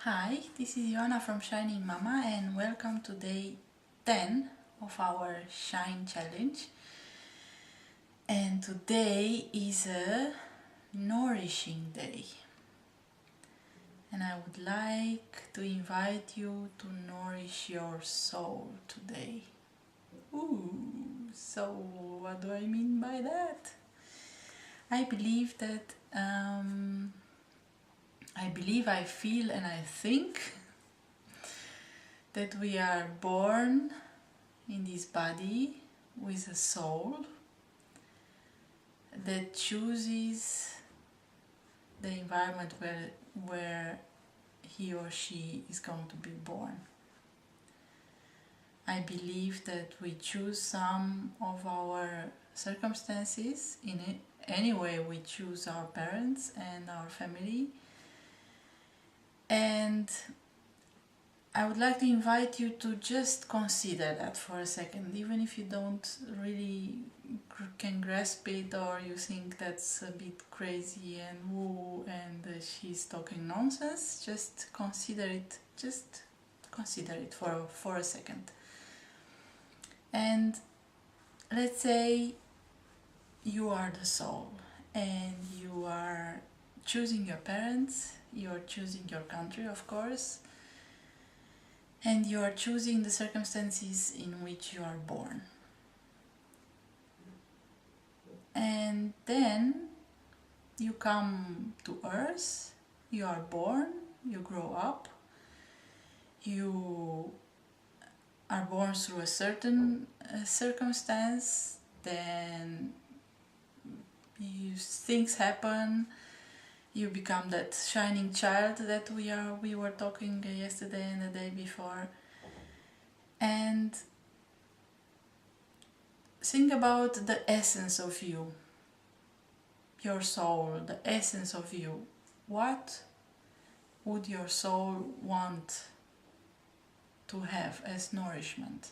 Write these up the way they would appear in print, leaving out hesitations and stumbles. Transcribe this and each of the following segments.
Hi, this is Joanna from Shining Mama and welcome to day 10 of our Shine Challenge. And today is a nourishing day. And I would like to invite you to nourish your soul today. So what do I mean by that? I believe that I feel and I think that we are born in this body with a soul that chooses the environment where he or she is going to be born. I believe that we choose some of our circumstances in any way we choose our parents and our family. And I would like to invite you to just consider that for a second, even if you don't really can grasp it, or you think that's a bit crazy and woo and she's talking nonsense. Just consider it. Just consider it for a second. And let's say you are the soul and you are choosing your parents, you're choosing your country, of course, and you are choosing the circumstances in which you are born. And then you come to earth, you are born, you grow up, you are born through a certain circumstance, then things happen, you become that shining child that we were talking yesterday and the day before. And think about the essence of you, your soul, the essence of you. What would your soul want to have as nourishment?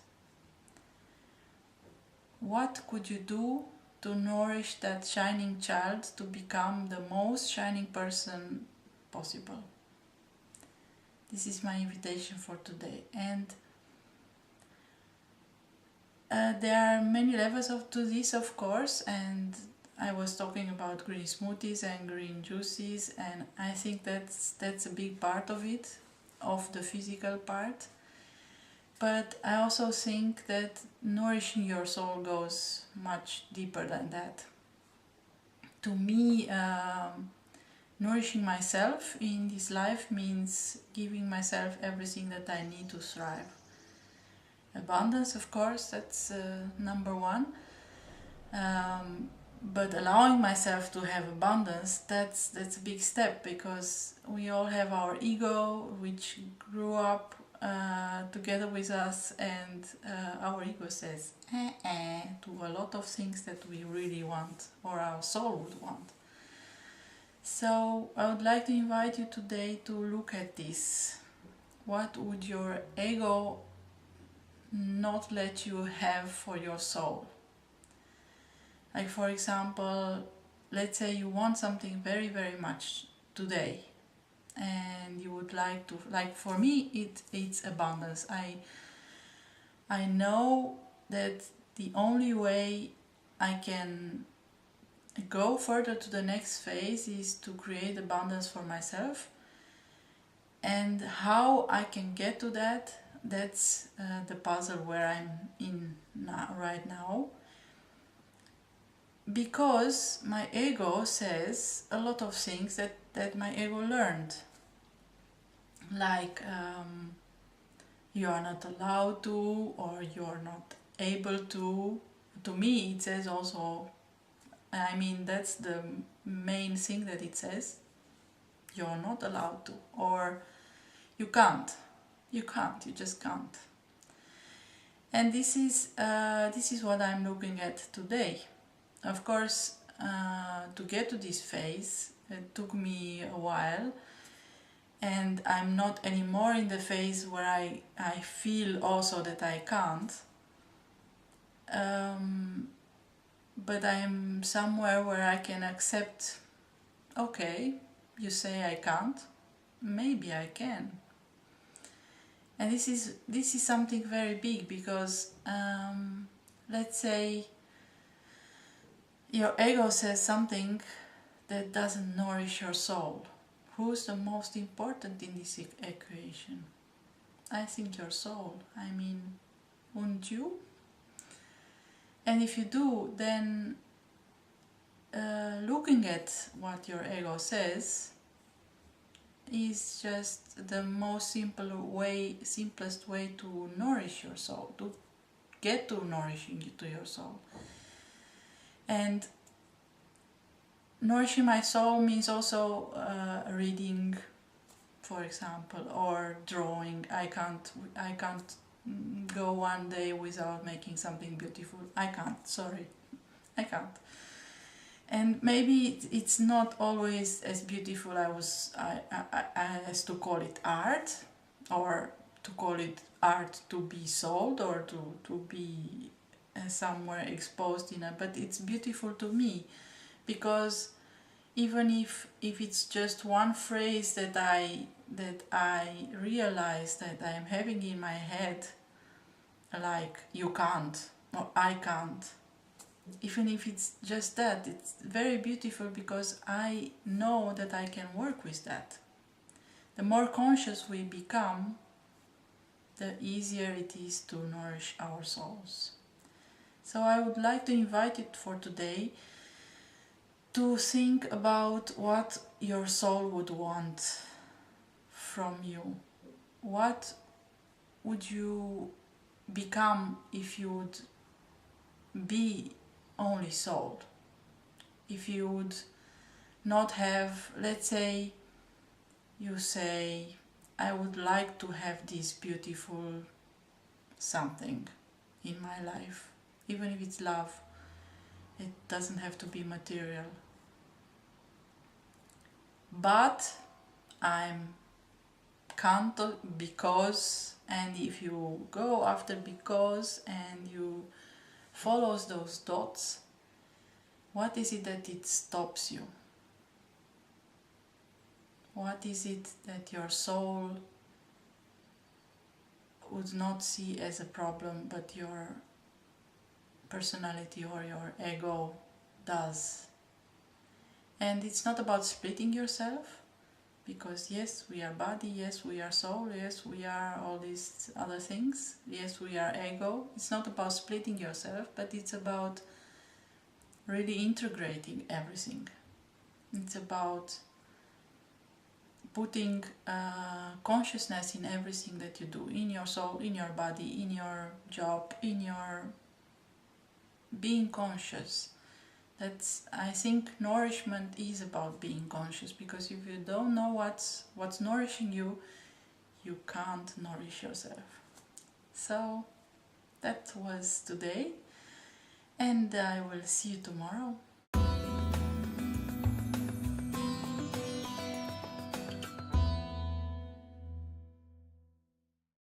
What could you do to nourish that shining child to become the most shining person possible? This is my invitation for today. And there are many levels to this, of course, and I was talking about green smoothies and green juices, and I think that's a big part of it, of the physical part. But I also think that nourishing your soul goes much deeper than that. To me, nourishing myself in this life means giving myself everything that I need to thrive. Abundance, of course, that's number one. But allowing myself to have abundance, that's a big step, because we all have our ego, which grew up together with us, and our ego says to a lot of things that we really want, or our soul would want. So I would like to invite you today to look at this. What would your ego not let you have for your soul? Like, for example, let's say you want something very, very much today, and you would like to, like for me, it's abundance. I know that the only way I can go further to the next phase is to create abundance for myself. And how I can get to that, that's the puzzle where I'm in right now. Because my ego says a lot of things that my ego learned. Like, you are not allowed to, or you're not able to. To me, it says also, I mean, that's the main thing that it says. You're not allowed to, or you can't. You just can't. And this is what I'm looking at today. Of course, to get to this phase, it took me a while, and I'm not anymore in the phase where I feel also that I can't. But I'm somewhere where I can accept, okay, you say I can't, maybe I can. And this is something very big, because let's say your ego says something that doesn't nourish your soul. Who's the most important in this equation? I think your soul. I mean, wouldn't you? And if you do, then looking at what your ego says is just the most simplest way to nourish your soul, to get to nourishing to your soul. And nourishing my soul means also reading, for example, or drawing. I can't go one day without making something beautiful. I can't. And maybe it's not always as beautiful as to call it art, or to call it art to be sold, or to be somewhere exposed in it, but it's beautiful to me, because even if it's just one phrase that I realize that I am having in my head, like you can't or I can't, even if it's just that, it's very beautiful, because I know that I can work with that. The more conscious we become, the easier it is to nourish our souls. So I would like to invite you for today to think about what your soul would want from you. What would you become if you would be only soul? If you would not have, let's say, you say, I would like to have this beautiful something in my life, even if it's love. It doesn't have to be material. But I'm can't because, and if you go after because and you follow those dots, what is it that it stops you? What is it that your soul would not see as a problem, but your personality or your ego does? And it's not about splitting yourself, because yes, we are body, yes, we are soul, yes, we are all these other things, yes, we are ego. It's not about splitting yourself, but it's about really integrating everything. It's about putting consciousness in everything that you do, in your soul, in your body, in your job, in your being conscious. That's, I think nourishment is about being conscious, because if you don't know what's nourishing you, you can't nourish yourself. So that was today, and I will see you tomorrow.